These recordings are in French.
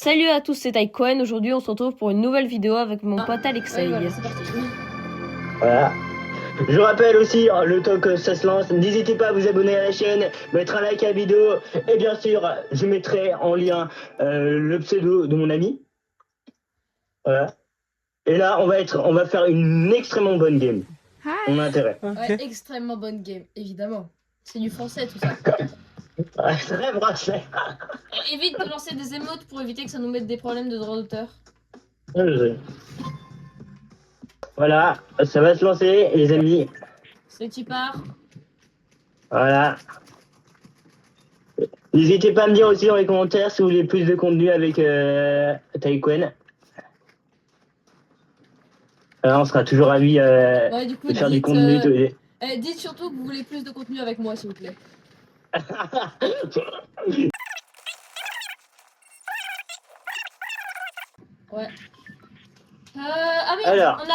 Salut à tous, c'est Taïkoen. Aujourd'hui, on se retrouve pour une nouvelle vidéo avec mon pote Alexei. Voilà, c'est parti. Voilà. Je rappelle aussi, le temps que ça se lance, n'hésitez pas à vous abonner à la chaîne, mettre un like à la vidéo, et bien sûr, je mettrai en lien le pseudo de mon ami. Voilà. Et là, on va faire une extrêmement bonne game. On a intérêt. Ouais, extrêmement bonne game, évidemment. C'est du français tout ça. Ouais, très français. Et évite de lancer des émotes pour éviter que ça nous mette des problèmes de droit d'auteur. Voilà, ça va se lancer, les amis. C'est qui part. Voilà. N'hésitez pas à me dire aussi dans les commentaires si vous voulez plus de contenu avec Taïkoen. On sera toujours ravis Ouais, du coup, de faire du dites, contenu. dites surtout que vous voulez plus de contenu avec moi, s'il vous plaît. Ouais. Ah oui, Alors. on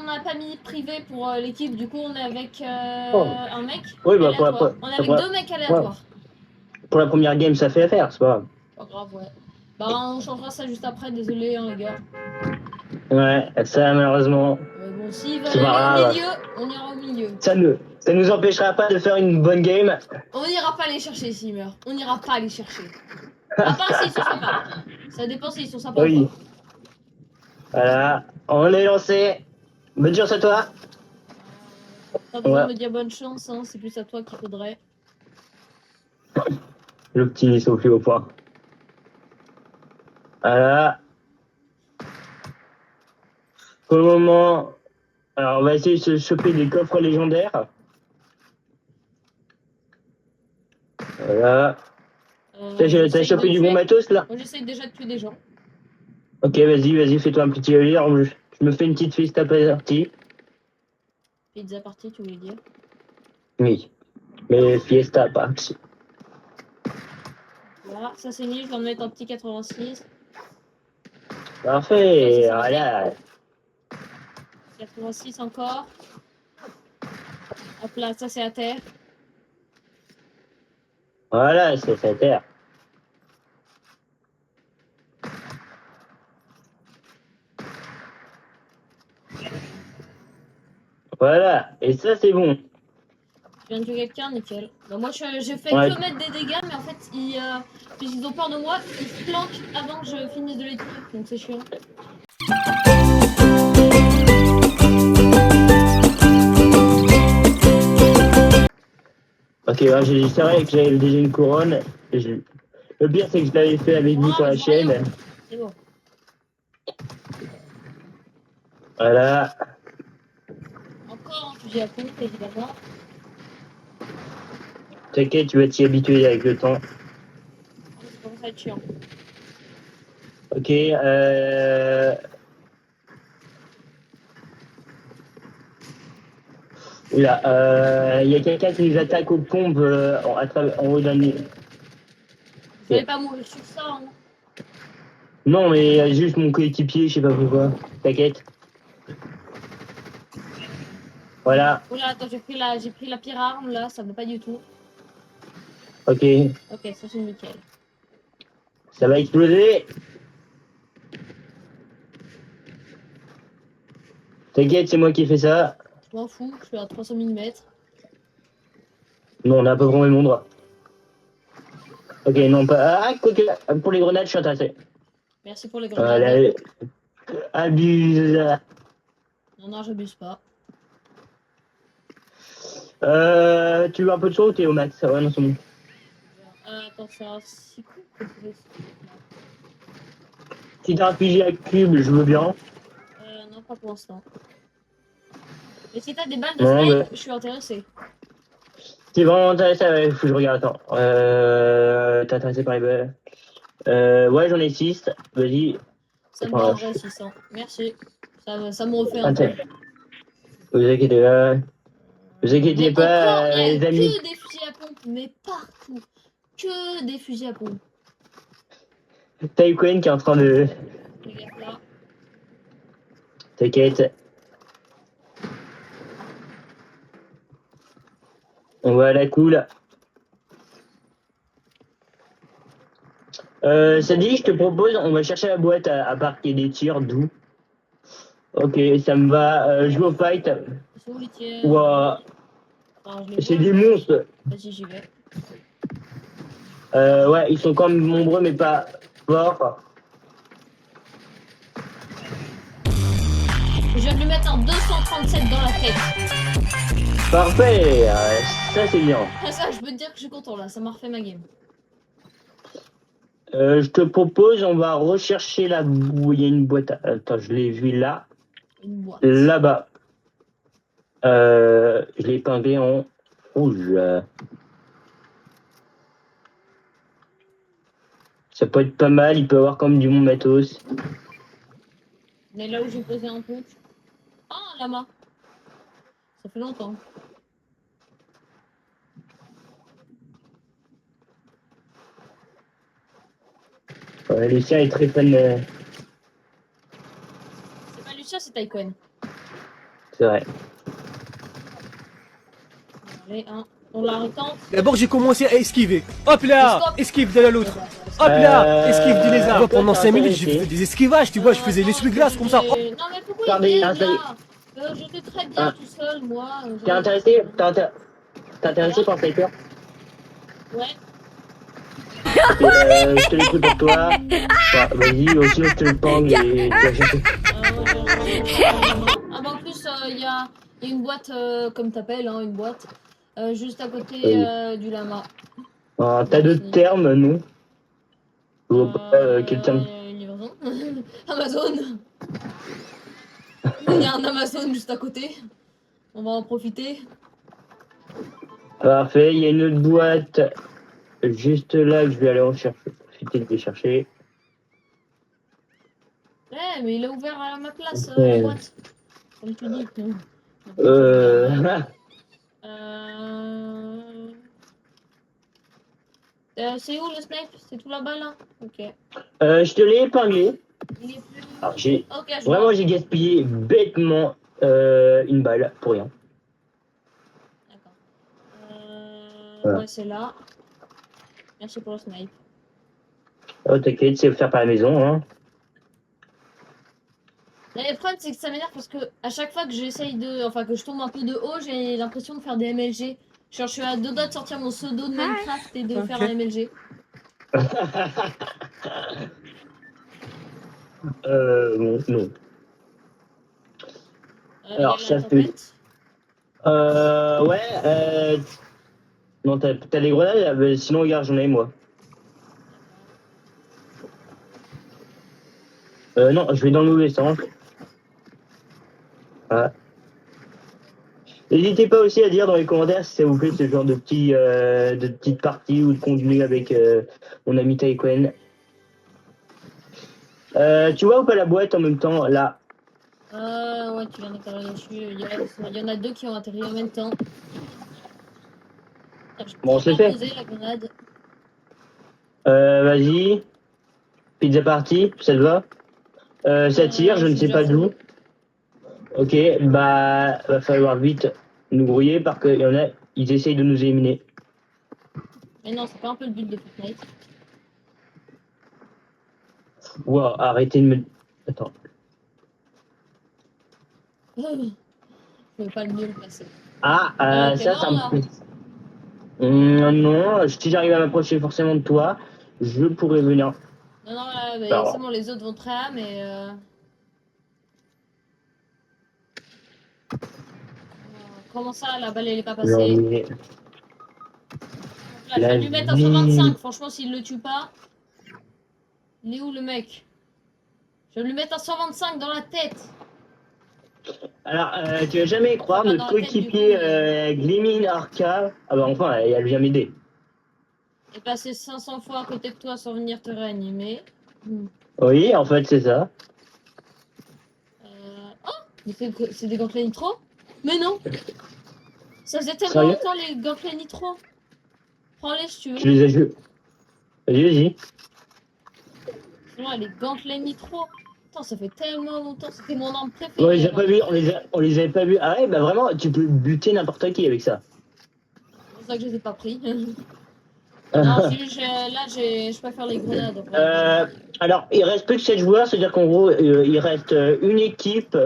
n'a pas mis privé pour l'équipe, du coup on est avec un mec Oui, bah, aléatoire. On est avec deux mecs aléatoires. Pour la première game, ça fait affaire, c'est pas grave. Pas grave, ouais. Bah on changera ça juste après, désolé hein, les gars. Ouais, ça malheureusement. Bon, s'ils veulent aller au milieu, on ira au milieu. Ça nous empêchera pas de faire une bonne game. On n'ira pas les chercher s'ils meurent. On n'ira pas les chercher. À part s'ils sont sympas. Ça dépend s'ils sont sympas Oui. ou pas. Voilà, on est lancé. Bonne chance à toi. Pas besoin de me dire bonne chance, hein. C'est plus à toi qu'il faudrait. L'optimisme au plus haut point. Voilà. Pour le moment, alors on va essayer de se choper des coffres légendaires. Voilà. T'as chopé du bon matos là? Moi j'essaye déjà de tuer des gens. Ok, vas-y, fais-toi un petit rire. Je me fais une petite fiesta partie. Pizza party, tu voulais dire? Oui, mais fiesta partie. Voilà, ça c'est mis, je vais en mettre un petit 86. Parfait, Ça, voilà. 86 encore. Hop là, ça c'est à terre. Voilà, c'est sa terre. Voilà, et ça c'est bon. Je viens de tuer quelqu'un, nickel. Bah, moi j'ai fait que mettre des dégâts, mais en fait ils ont peur de moi, ils se planquent avant que je finisse de les tuer, donc c'est chiant. Ok, ouais, c'est vrai que j'avais déjà une couronne. Le pire c'est que je l'avais fait avec vous sur la chaîne. C'est bon. Voilà. Encore un fusil à pompe, évidemment. T'inquiète, tu vas t'y habituer avec le temps. Ça commence à être chiant. Ok, Oula, il y a quelqu'un qui nous attaque aux pompes en haut d'un nid. Vous allez pas mourir sur ça, hein. Non, mais juste mon coéquipier, je sais pas pourquoi. T'inquiète. Voilà. Oula, attends, j'ai pris la pire arme, là, ça va pas du tout. Ok, Ok, ça c'est nickel. ça va exploser. T'inquiète, c'est moi qui ai fait ça. Je m'en fous, je suis à 300 mm. Non, on a pas vraiment le monde. Ok, non, pas. Ah, quoique, pour les grenades, je suis intéressé. Merci pour les grenades. Abuse. Non, j'abuse pas. Tu veux un peu de chaud ou t'es au max? Ouais, non, c'est bon. Attends, c'est un 6 coups. Si t'as un fusil à cube, je veux bien. Non, pas pour l'instant. Mais si t'as des balles de snipe, je suis intéressé. C'est vraiment intéressant, il faut que je regarde. Attends. T'es intéressé par les balles? Ouais, j'en ai 6. Vas-y. Ça me rangerait 600. Merci. Ça me refait un peu. Vous inquiétez pas, les amis. Que des fusils à pompe, mais partout. Que des fusils à pompe. Taïkoen qui est en train de. Regarde là. T'inquiète. On va à la cool. Ça dit, je te propose, on va chercher la boîte à part qu'il y ait des tirs, d'où. Ok, ça me va. Jouer au fight. Ils sont où les tiers? Ouah, Enfin, je les c'est vois, des mais- monstres. Vas-y, j'y vais. Ouais, ils sont quand même nombreux, mais pas forts. Je viens de lui mettre un 237 dans la tête. Parfait, ça c'est bien. Ah, ça, je peux te dire que je suis content là, ça m'a refait ma game. Je te propose, on va rechercher la boue. Il y a une boîte. Attends, je l'ai vue là. Une boîte. Là-bas. Je l'ai épinglé en rouge. Ça peut être pas mal, il peut avoir comme du bon matos. Mais là où j'ai posé un truc. Ah, un lama. Ça fait longtemps. Lucien est très fan. C'est pas Lucia, c'est Taïkwen. C'est vrai. Allez, hein. On la retente. D'abord, j'ai commencé à esquiver. Hop là, Stop. esquive de l'autre. Hop là, esquive du lézard. Tu vois, pendant 5 minutes, j'ai fait des esquivages, tu vois, je faisais l'essuie-glace comme ça. Non, mais pourquoi Attendez, il vient attendez. là j'étais très bien Ah. tout seul, moi. T'es intéressé T'es intéressé par Sniper? Ouais. Je te l'ai pris pour toi. Bah, vas-y, aussi je te le pang et tu vas chercher. Ah bah en plus, il y a une boîte, comme t'appelles, hein, une boîte, juste à côté Oui. du lama. T'as d'autres termes, non? Je vois pas quel terme. Livraison. Amazon. Il y a un Amazon juste à côté. On va en profiter. Parfait, il y a une autre boîte juste là que je vais aller en chercher. Profiter de les chercher. Ouais, mais il a ouvert à ma place, Ouais. la boîte. Comme tu dis. C'est où le snipe? C'est tout là-bas là? Ok. Je te l'ai épinglé. Il est plus. Alors, Ok, je vraiment, vois. j'ai gaspillé bêtement une balle pour rien. D'accord. Voilà. Ouais, c'est là. Merci pour le snipe. Oh, t'inquiète, c'est offert par la maison. Hein. Le problème, c'est que ça m'énerve parce que à chaque fois que j'essaye de. Enfin, que je tombe un peu de haut, j'ai l'impression de faire des MLG. Genre, je suis à deux doigts de sortir mon pseudo de Minecraft et de faire un MLG. Bon, non. Alors, Il y a ça la fait. tempête. Ouais, non, t'as des grenades, sinon, regarde, j'en ai moi. Non, je vais dans le mauvais sens. Voilà. N'hésitez pas aussi à dire dans les commentaires si ça vous plaît ce genre de petites parties ou de contenu avec mon ami Taïkwen. Tu vois ou pas la boîte en même temps là? Ouais, tu viens d'atterrir dessus. Il y en a deux qui ont atterri en même temps. Bon, c'est fait. Poser la grenade. Vas-y. Pizza party, ça te va? Ça tire, je ne sais pas d'où. Ok, bah va falloir vite nous grouiller parce qu'il y en a, ils essayent de nous éliminer. Mais non, c'est pas un peu le but de Fortnite. Wow, arrêtez de me. Attends. Je peux pas le mieux le passer. Ah, t'es ça mort, là me plaît. Non, si j'arrive à m'approcher forcément de toi, je pourrais venir. Non, là, mais Alors. c'est bon, les autres vont très à, mais. Comment ça, la balle elle est pas passée? Mais- Là, je vais lui mettre un 125. Franchement, s'il le tue pas. Il est où le mec? Je vais lui mettre un 125 dans la tête. Alors, tu vas jamais croire, Pas dans notre la tête, coéquipier du coup, Gleaming Arca. Ah bah enfin, elle vient m'aider. Et passer 500 fois à côté de toi sans venir te réanimer. Oui, en fait, c'est ça. Oh, mais c'est des gantelets nitro? Mais non! Ça faisait tellement Sérieux longtemps les gantelets nitro. Prends-les si tu veux. Tu les as joués. Vas-y. Non, les gantelets nitro. Attends, ça fait tellement longtemps. C'était mon arme préférée. On les a pas vus, on les avait pas vus. Ah ouais, bah vraiment, tu peux buter n'importe qui avec ça. C'est pour ça que je les ai pas pris. Non, je préfère les grenades. En vrai. Alors, il reste plus que 7 joueurs, c'est-à-dire qu'en gros, il reste une équipe.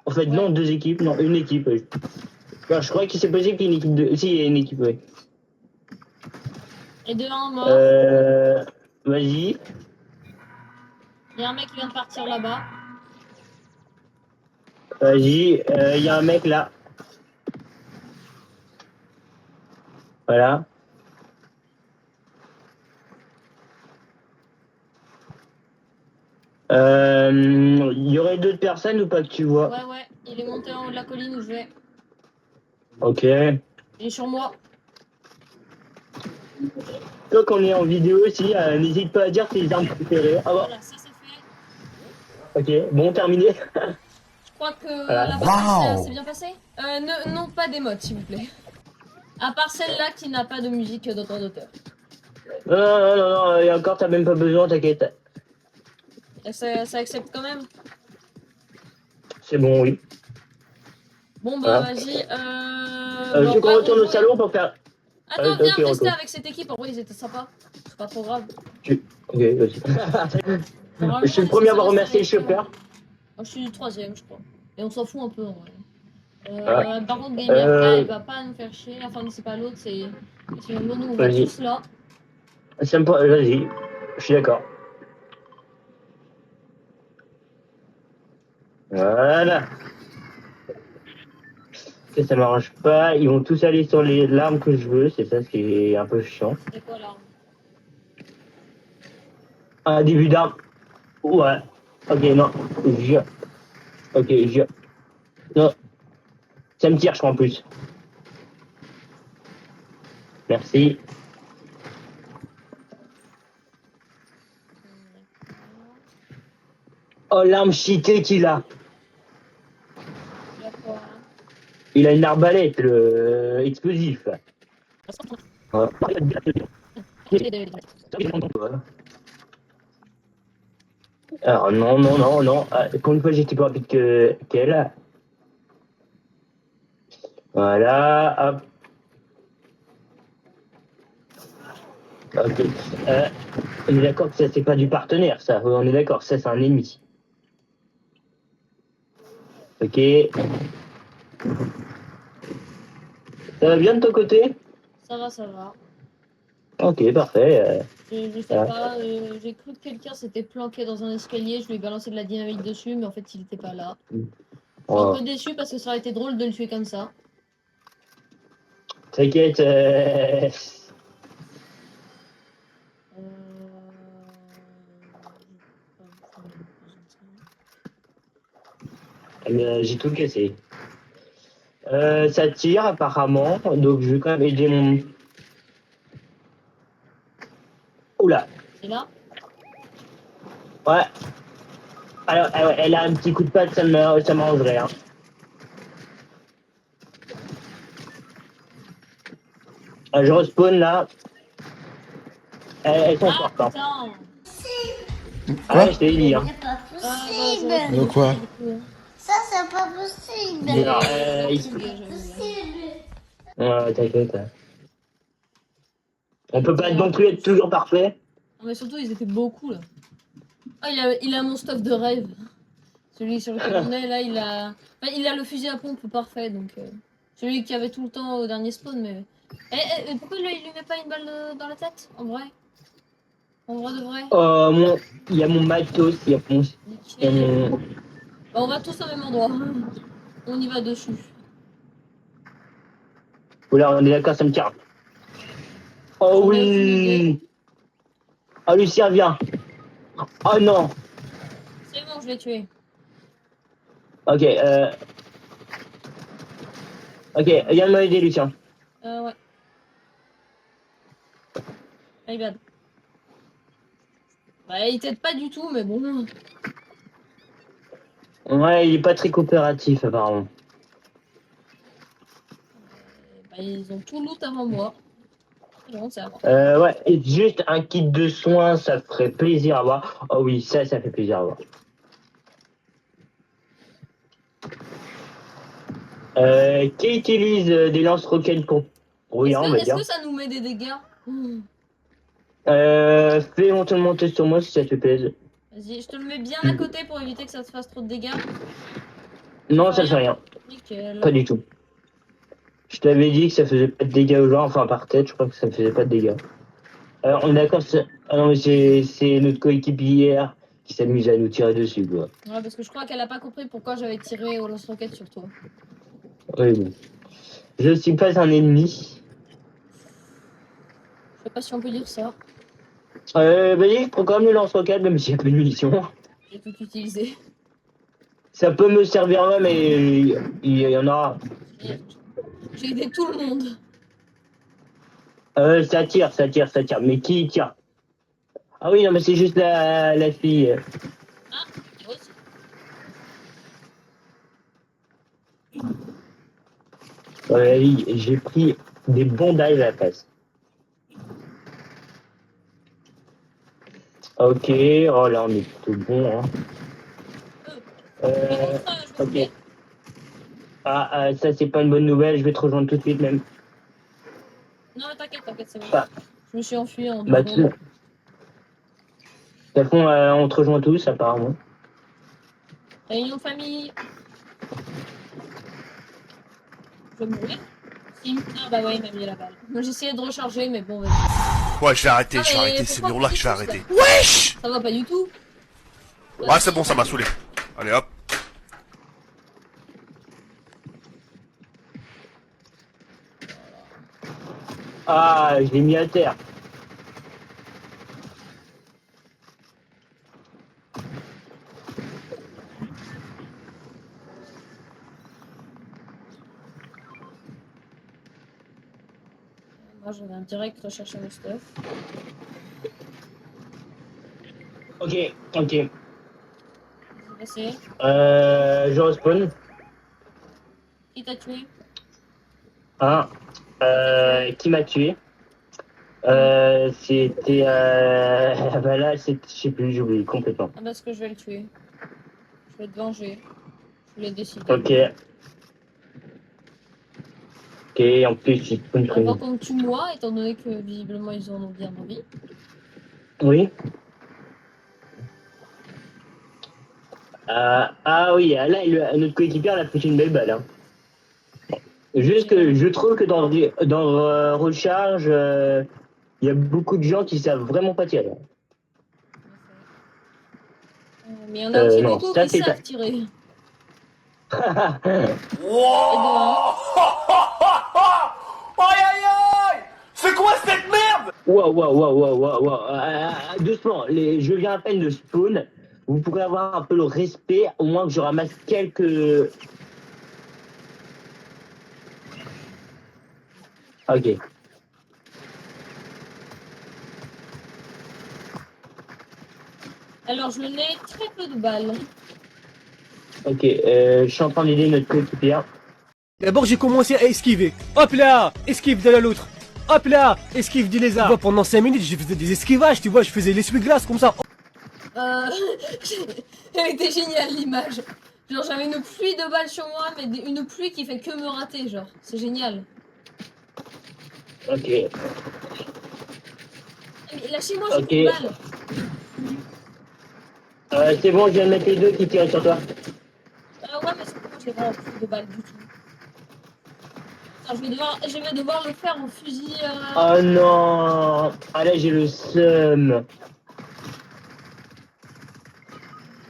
En fait, non, Ouais. 2 équipes, non, une équipe. Oui. Alors, je crois que c'est possible qu'il y ait une équipe de. Si, il y a une équipe, oui. Et de 1 mort. Vas-y. Il y a un mec qui vient de partir là-bas. Vas-y, il y a un mec là. Voilà. Il y aurait d'autres personnes ou pas que tu vois? Ouais. Il est monté en haut de la colline où je vais. Ok. Il est sur moi. Toi, qu'on est en vidéo aussi, n'hésite pas à dire tes armes préférées. Ah bon, Voilà, ça c'est fait. ok, bon, terminé. Je crois que Voilà. la partie s'est bien passée. Non, pas d'émotes, s'il vous plaît. À part celle-là qui n'a pas de musique d'auteur d'auteur. Non, et encore, t'as même pas besoin, t'inquiète. Et ça accepte quand même. C'est bon, oui. Bon bah Voilà. vas-y. Je veux qu'on retourne au salon pour faire. Attends, Ok, viens rester retourne. avec cette équipe. En vrai, ils étaient sympas. C'est pas trop grave. Ok, vas-y. Normalement, Je suis le on est premier à censé avoir remercié le rester avec eux. chauffeur. Moi, je suis du 3ème, je crois. Et on s'en fout un peu en vrai. Ouais. Par contre, GamerK, il va pas nous faire chier. Enfin, c'est pas l'autre, c'est le mono. On va Vas-y. tous là. Vas-y, je suis d'accord. Voilà. Ça m'arrange pas. Ils vont tous aller sur l'arme que je veux. C'est ça ce qui est un peu chiant. C'est quoi l'arme? Un début d'arme. Ouais. Ok, non. Je. Ok, je. Non. Ça me tire, je crois, en plus. Merci. Oh, l'arme cheatée qu'il a. D'accord. Il a une arbalète, explosif. Ouais. Alors, non. Pour une fois, j'étais plus rapide qu'elle. Voilà, hop. Ok. On est d'accord que ça, c'est pas du partenaire, ça. On est d'accord, ça, c'est un ennemi. Ok. Ça va bien de ton côté? Ça va. Ok, parfait. Je sais Voilà. pas, j'ai cru que quelqu'un s'était planqué dans un escalier, je lui ai balancé de la dynamite dessus, mais en fait il était pas là. Je suis un Oh, peu déçu parce que ça aurait été drôle de le tuer comme ça. t'inquiète. Euh, J'ai tout cassé. Ça tire apparemment, donc je vais quand même aider mon. Oula, C'est là? ouais. Alors, elle a un petit coup de patte, ça m'arrangerait. Hein. Je respawn là. Elles sont Ah fortes. Hein. putain! Ah, je t'ai dit. Hein. C'est pas Ah, possible. bah, De quoi? Ça, c'est pas possible. Alors, ouais, t'inquiète. On peut pas non plus être toujours parfait. Non, mais surtout ils étaient beaucoup là. Ah il a mon stuff de rêve. Celui sur lequel on est là, il a le fusil à pompe parfait donc. Celui qui avait tout le temps au dernier spawn mais. Pourquoi il lui met pas une balle dans la tête en vrai? En vrai de vrai? Il y a mon matos, il y a mon. Nickel. Bah, on va tous au même endroit. On y va dessus. Oula, on est d'accord, ça me tire. Oh oui! Oh, Lucien, viens! Oh non! C'est bon, je l'ai tué. Ok, ok, viens de m'aider, Lucien. Ouais. My bad. Bah, il t'aide pas du tout, mais bon. Ouais, il est pas très coopératif, apparemment. Bah, ils ont tout loot avant moi. Non, c'est avant. Ouais, et juste un kit de soins, ça ferait plaisir à voir. Oh oui, ça fait plaisir à voir. Qui utilise des lance-roquettes pour brouillard, on va Est-ce dire. que ça nous met des dégâts? Fais éventuellement test sur moi si ça te plaise. Vas-y, je te le mets bien à côté pour éviter que ça te fasse trop de dégâts. Non, ça fait rien. Nickel. Pas du tout. Je t'avais dit que ça faisait pas de dégâts aux gens, enfin par tête, je crois que ça faisait pas de dégâts. Alors, on est d'accord, ah non, mais c'est notre coéquipière qui s'amuse à nous tirer dessus, quoi. Ouais, parce que je crois qu'elle a pas compris pourquoi j'avais tiré au lance-roquette sur toi. Oui, bon. Je suis pas un ennemi. Je sais pas si on peut dire ça. Vas-y, je prends quand même le lance-roquette, même s'il y a peu de munitions. J'ai tout utilisé. Ça peut me servir là, mais il y en aura. J'ai aidé tout le monde. Ça tire, ça tire, ça tire. Mais qui tire? Ah oui, non, mais c'est juste la fille. Ah, moi aussi. Ouais, oui, j'ai pris des bons dives à la place. Ok, oh là, on est plutôt bon, hein. Je vais Ok. couper. Ça, c'est pas une bonne nouvelle, je vais te rejoindre tout de suite, même. Non, mais t'inquiète, c'est bon. Ah. Je me suis enfui en 2 Bah, secondes. de toute façon, on te rejoint tous, apparemment. Réunion de famille. Je vais mourir. Si. Ah bah ouais, il m'a mis la balle. Moi j'essayais de recharger, mais bon, vas-y. Ouais, je vais arrêter, Ah, mais c'est pourquoi bon là vous que je vais dites arrêter. ça Wesh! Ça va pas du tout. Ouais, c'est bon, ça m'a saoulé. Allez hop. Ah, je l'ai mis à terre. Moi je vais direct rechercher mon stuff. Ok. Qu'est-ce qui s'est passé? Je respawn. Qui t'a tué? Hein. Qui m'a tué? C'était. Bah là, je sais plus, j'ai oublié complètement. Ah parce que je vais le tuer. Je vais te venger. Je l'ai décidé. Ok. Ok, en plus, il spawn sur Avant une. qu'on me tue moi, étant donné que visiblement ils en ont bien envie. Oui. Ah oui, là, notre coéquipier a pris une belle balle. Hein. Juste que je trouve que dans Recharge, il y a beaucoup de gens qui savent vraiment pas tirer. Mais il y en a aussi Non, beaucoup ça, qui c'est savent tirer. Wow! Aïe aïe aïe! C'est quoi cette merde? Waouh. Doucement, je viens à peine de spawn. Vous pourrez avoir un peu le respect, au moins que je ramasse quelques. Ok. Alors je n'ai très peu de balles. Ok, je suis en train d'aider notre coéquipier. D'abord, j'ai commencé à esquiver. Hop là, esquive de l'autre. Hop là, esquive du lézard. Tu vois, pendant 5 minutes, je faisais des esquivages, tu vois, je faisais l'essuie-glace comme ça. Elle était géniale l'image. Genre j'avais une pluie de balles sur moi, mais une pluie qui fait que me rater, genre. C'est génial. Ok. Mais lâchez-moi, j'ai Ok. plus de balles. C'est bon, je viens de mettre les deux qui tirent sur toi. Ouais, mais c'est moi, j'ai vraiment plus de balles du tout. Alors, je vais devoir le faire au fusil. Oh non. Ah là, j'ai le seum.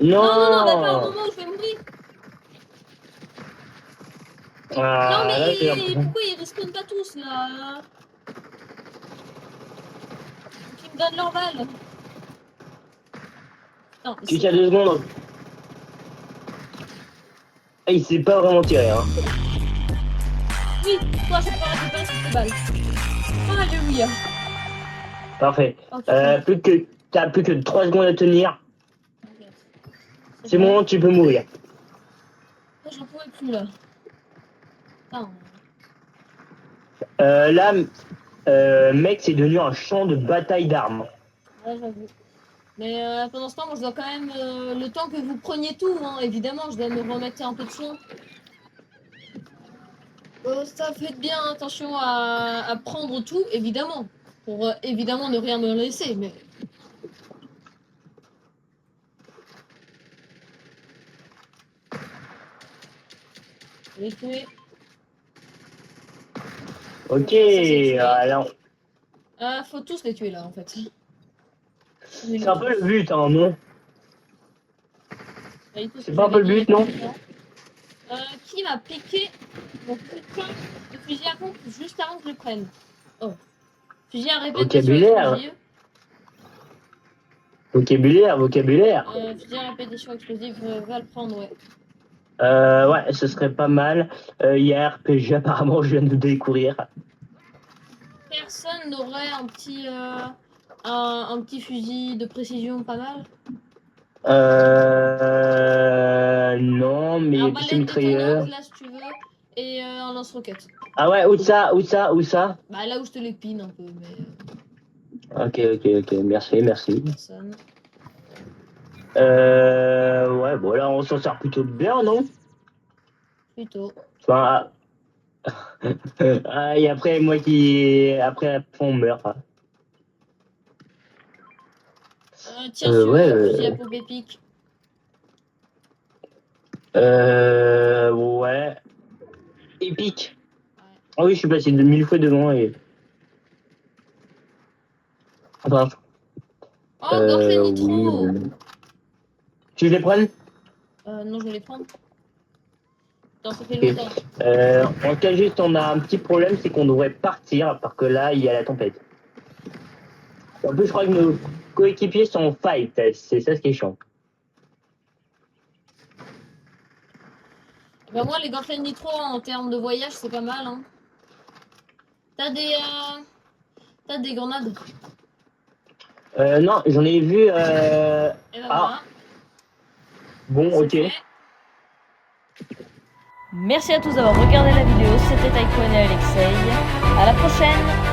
Non. Non, mais pas au moment où je vais mourir. Ah, Non, mais là, j'ai l'impression. pourquoi ils respawnent pas tous là? Ils me donnent leurs balles. Non, mais Tu c'est tiens 2 secondes. Ah, il sait pas vraiment tirer, hein. Oui, toi, je peux pas récupérer ces balles. Oh, alléluia. Parfait. Oh, T'as plus que 3 secondes à tenir. C'est bon. bon, tu peux mourir. J'en pourrais plus là. Non. Là, mec, c'est devenu un champ de bataille d'armes. Ouais, j'avoue. Mais pendant ce temps, moi je dois quand même, le temps que vous preniez tout, hein, évidemment, je dois me remettre un peu de soin. Ça faites bien attention à prendre tout, évidemment. Pour évidemment ne rien me laisser, mais... Je l'ai tué. Ok, tué. alors, Faut tous les tuer là en fait. c'est un peu le but, hein, non? C'est pas un peu le but, non? Qui m'a piqué mon putain de fusil à pompe juste avant que je le prenne? Oh. Fusil à répétition Vocabulaire. explosive. Vocabulaire. Fusil à répétition explosive, va le prendre, ouais. Ouais, ce serait pas mal. Il y a RPG, apparemment, je viens de le découvrir. Personne n'aurait un petit, un petit fusil de précision pas mal? Non, mais Un pistolet balai mitrailleur. détonnante là si tu veux, et un lance-roquette. Ah ouais, où ça? Bah là où je te l'épine un peu, mais Ok, merci. personne. Ouais, bon, là, on s'en sort plutôt bien, non? Plutôt. Enfin, et après, moi qui... Après, on meurt. Tiens, sur ouais, fusil à pompe épique. Ouais. Épique. Ah oui, je suis passé de 1000 fois devant et... Enfin, Oh, Gorflet Nitro! oui. Tu les prends? Non, je vais les prendre. Attends, ça fait Ok. longtemps. En cas juste, on a un petit problème, c'est qu'on devrait partir parce que là, il y a la tempête. En plus, je crois que nos coéquipiers sont en fight, c'est ça ce qui est chiant. Bah moi, les Gorflet Nitro en termes de voyage, c'est pas mal, hein. T'as des grenades? Non, j'en ai vu... Et bah voilà. Bon, C'est ok. fait. Merci à tous d'avoir regardé la vidéo, c'était Taiko et Alexei. À la prochaine!